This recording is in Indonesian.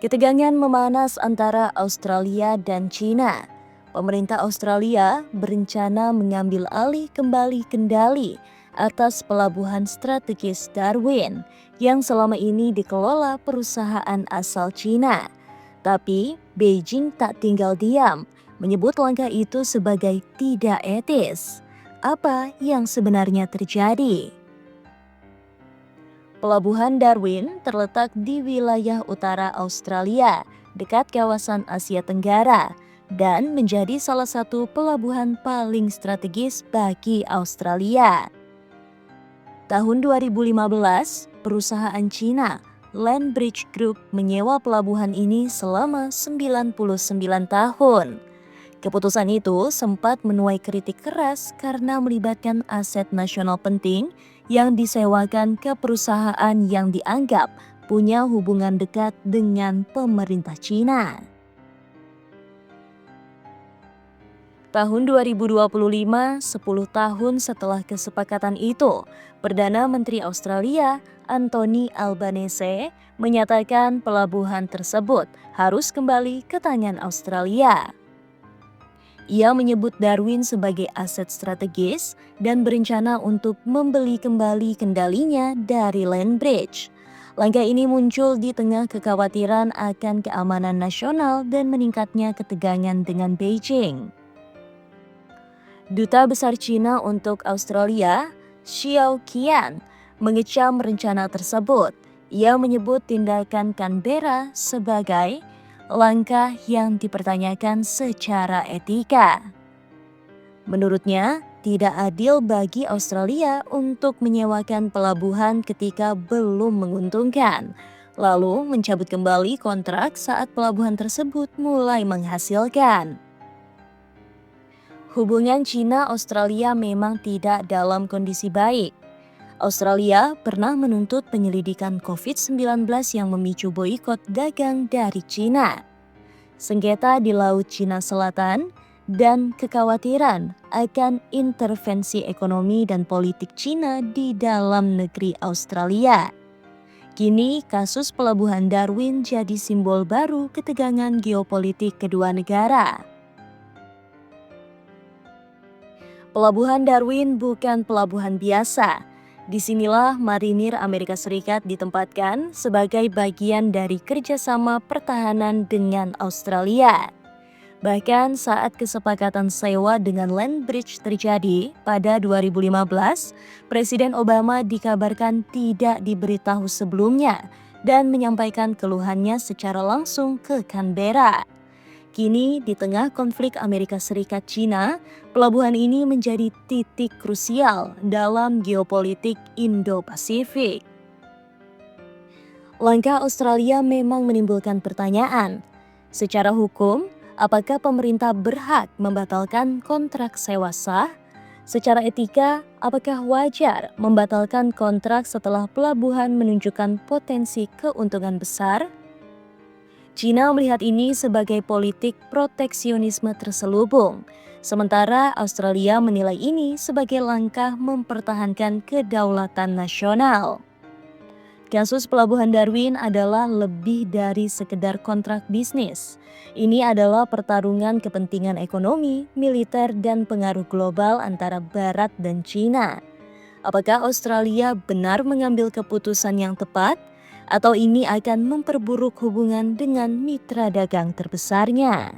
Ketegangan memanas antara Australia dan China. Pemerintah Australia berencana mengambil alih kembali kendali atas pelabuhan strategis Darwin yang selama ini dikelola perusahaan asal China. Tapi Beijing tak tinggal diam, menyebut langkah itu sebagai tidak etis. Apa yang sebenarnya terjadi? Pelabuhan Darwin terletak di wilayah utara Australia, dekat kawasan Asia Tenggara, dan menjadi salah satu pelabuhan paling strategis bagi Australia. Tahun 2015, perusahaan Cina, Land Bridge Group, menyewa pelabuhan ini selama 99 tahun. Keputusan itu sempat menuai kritik keras karena melibatkan aset nasional penting yang disewakan ke perusahaan yang dianggap punya hubungan dekat dengan pemerintah Cina. Tahun 2025, 10 tahun setelah kesepakatan itu, Perdana Menteri Australia, Anthony Albanese, menyatakan pelabuhan tersebut harus kembali ke tangan Australia. Ia menyebut Darwin sebagai aset strategis dan berencana untuk membeli kembali kendalinya dari Land Bridge. Langkah ini muncul di tengah kekhawatiran akan keamanan nasional dan meningkatnya ketegangan dengan Beijing. Duta Besar Cina untuk Australia, Xiao Qian, mengecam rencana tersebut. Ia menyebut tindakan Canberra sebagai langkah yang dipertanyakan secara etika. Menurutnya, tidak adil bagi Australia untuk menyewakan pelabuhan ketika belum menguntungkan, lalu mencabut kembali kontrak saat pelabuhan tersebut mulai menghasilkan. Hubungan Cina-Australia memang tidak dalam kondisi baik. Australia pernah menuntut penyelidikan COVID-19 yang memicu boikot dagang dari Cina, sengketa di Laut Cina Selatan, dan kekhawatiran akan intervensi ekonomi dan politik Cina di dalam negeri Australia. Kini, kasus pelabuhan Darwin jadi simbol baru ketegangan geopolitik kedua negara. Pelabuhan Darwin bukan pelabuhan biasa. Disinilah marinir Amerika Serikat ditempatkan sebagai bagian dari kerjasama pertahanan dengan Australia. Bahkan saat kesepakatan sewa dengan Land Bridge terjadi pada 2015, Presiden Obama dikabarkan tidak diberitahu sebelumnya dan menyampaikan keluhannya secara langsung ke Canberra. Kini, di tengah konflik Amerika Serikat-Cina, pelabuhan ini menjadi titik krusial dalam geopolitik Indo-Pasifik. Langkah Australia memang menimbulkan pertanyaan. Secara hukum, apakah pemerintah berhak membatalkan kontrak sewa sah? Secara etika, apakah wajar membatalkan kontrak setelah pelabuhan menunjukkan potensi keuntungan besar? Cina melihat ini sebagai politik proteksionisme terselubung, sementara Australia menilai ini sebagai langkah mempertahankan kedaulatan nasional. Kasus pelabuhan Darwin adalah lebih dari sekedar kontrak bisnis. Ini adalah pertarungan kepentingan ekonomi, militer, dan pengaruh global antara Barat dan Cina. Apakah Australia benar mengambil keputusan yang tepat? Atau ini akan memperburuk hubungan dengan mitra dagang terbesarnya?